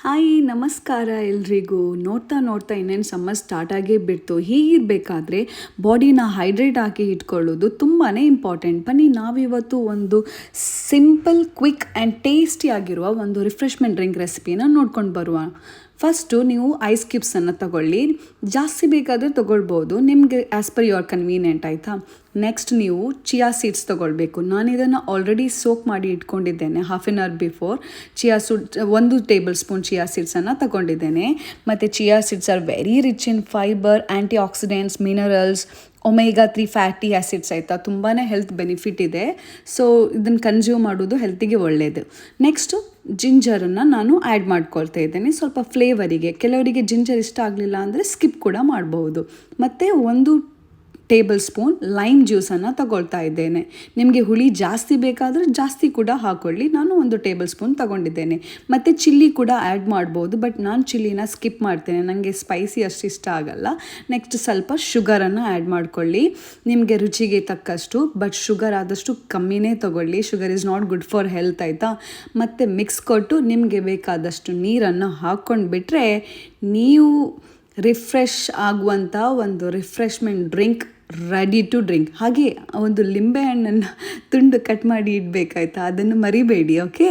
Hi ನಮಸ್ಕಾರ ಎಲ್ರಿಗೂ. ನೋಡ್ತಾ ನೋಡ್ತಾ ಇನ್ನೇನು ಸಮ್ಮರ್ ಸ್ಟಾರ್ಟ್ ಆಗೇ ಬಿಡ್ತು. ಹೀಗಿರಬೇಕಾದ್ರೆ ಬಾಡಿನ ಹೈಡ್ರೇಟ್ ಆಗಿ ಇಟ್ಕೊಳ್ಳೋದು ತುಂಬಾ ಇಂಪಾರ್ಟೆಂಟ್. ಬನ್ನಿ ನಾವಿವತ್ತು ಒಂದು ಸಿಂಪಲ್ ಕ್ವಿಕ್ ಆ್ಯಂಡ್ ಟೇಸ್ಟಿ ಆಗಿರುವ ಒಂದು ರಿಫ್ರೆಶ್ಮೆಂಟ್ ಡ್ರಿಂಕ್ ರೆಸಿಪಿನ ನೋಡ್ಕೊಂಡು ಬರುವ. ಫಸ್ಟು ನೀವು ಐಸ್ ಕ್ಯೂಬ್ಸನ್ನು ತಗೊಳ್ಳಿ. ಜಾಸ್ತಿ ಬೇಕಾದರೆ ತೊಗೊಳ್ಬೋದು, ನಿಮಗೆ ಆ್ಯಸ್ ಪರ್ ಯುವರ್ ಕನ್ವೀನಿಯೆಂಟ್, ಆಯಿತಾ. ನೆಕ್ಸ್ಟ್ ನೀವು ಚಿಯಾ ಸೀಡ್ಸ್ ತೊಗೊಳ್ಬೇಕು. ನಾನು ಇದನ್ನು ಆಲ್ರೆಡಿ ಸೋಕ್ ಮಾಡಿ ಇಟ್ಕೊಂಡಿದ್ದೇನೆ ಹಾಫ್ ಆನ್ ಅವರ್ ಬಿಫೋರ್. ಒಂದು ಟೇಬಲ್ ಸ್ಪೂನ್ ಚಿಯಾ ಸೀಡ್ಸನ್ನು ತಗೊಂಡಿದ್ದೇನೆ. ಮತ್ತು chia seeds are very rich in fibre, anti accidents, minerals, omega 3 fatty acids, ಆಯಿತಾ. ತುಂಬಾ ಹೆಲ್ತ್ ಬೆನಿಫಿಟ್ ಇದೆ. ಸೊ ಇದನ್ನು ಕನ್ಸ್ಯೂಮ್ ಮಾಡೋದು ಹೆಲ್ತಿಗೆ ಒಳ್ಳೆಯದು. ನೆಕ್ಸ್ಟು ಜಿಂಜರನ್ನು ನಾನು ಆ್ಯಡ್ ಮಾಡ್ಕೊಳ್ತಾ ಇದ್ದೇನೆ ಸ್ವಲ್ಪ ಫ್ಲೇವರಿಗೆ. ಕೆಲವರಿಗೆ ಜಿಂಜರ್ ಇಷ್ಟ ಆಗಲಿಲ್ಲ ಅಂದರೆ ಸ್ಕಿಪ್ ಕೂಡ ಮಾಡಬಹುದು. ಮತ್ತು ಒಂದು ಟೇಬಲ್ ಸ್ಪೂನ್ ಲೈಮ್ ಜ್ಯೂಸನ್ನು ತಗೊಳ್ತಾ ಇದ್ದೇನೆ. ನಿಮಗೆ ಹುಳಿ ಜಾಸ್ತಿ ಬೇಕಾದರೆ ಜಾಸ್ತಿ ಕೂಡ ಹಾಕ್ಕೊಳ್ಳಿ. ನಾನು ಒಂದು ಟೇಬಲ್ ಸ್ಪೂನ್ ತಗೊಂಡಿದ್ದೇನೆ. ಮತ್ತು ಚಿಲ್ಲಿ ಕೂಡ ಆ್ಯಡ್ ಮಾಡ್ಬೋದು, ಬಟ್ ನಾನು ಚಿಲ್ಲಿನ ಸ್ಕಿಪ್ ಮಾಡ್ತೇನೆ, ನನಗೆ ಸ್ಪೈಸಿ ಅಷ್ಟು ಇಷ್ಟ ಆಗಲ್ಲ. ನೆಕ್ಸ್ಟ್ ಸ್ವಲ್ಪ ಶುಗರನ್ನು ಆ್ಯಡ್ ಮಾಡ್ಕೊಳ್ಳಿ ನಿಮಗೆ ರುಚಿಗೆ ತಕ್ಕಷ್ಟು, ಬಟ್ ಶುಗರ್ ಆದಷ್ಟು ಕಮ್ಮಿನೇ ತೊಗೊಳ್ಳಿ. Sugar is not good for health, ಆಯಿತಾ. ಮತ್ತು ಮಿಕ್ಸ್ ಕೊಟ್ಟು ನಿಮಗೆ ಬೇಕಾದಷ್ಟು ನೀರನ್ನು ಹಾಕ್ಕೊಂಡು ಬಿಟ್ಟರೆ ನೀವು ರಿಫ್ರೆಶ್ ಆಗುವಂಥ ಒಂದು refreshment drink ready to drink. ಹಾಗೆ ಒಂದು ಲಿಂಬೆಹಣ್ಣನ್ನು ತುಂಡು ಕಟ್ ಮಾಡಿ ಇಡಬೇಕಾಯ್ತಾ, ಅದನ್ನು ಮರಿಬೇಡಿ. ಓಕೆ.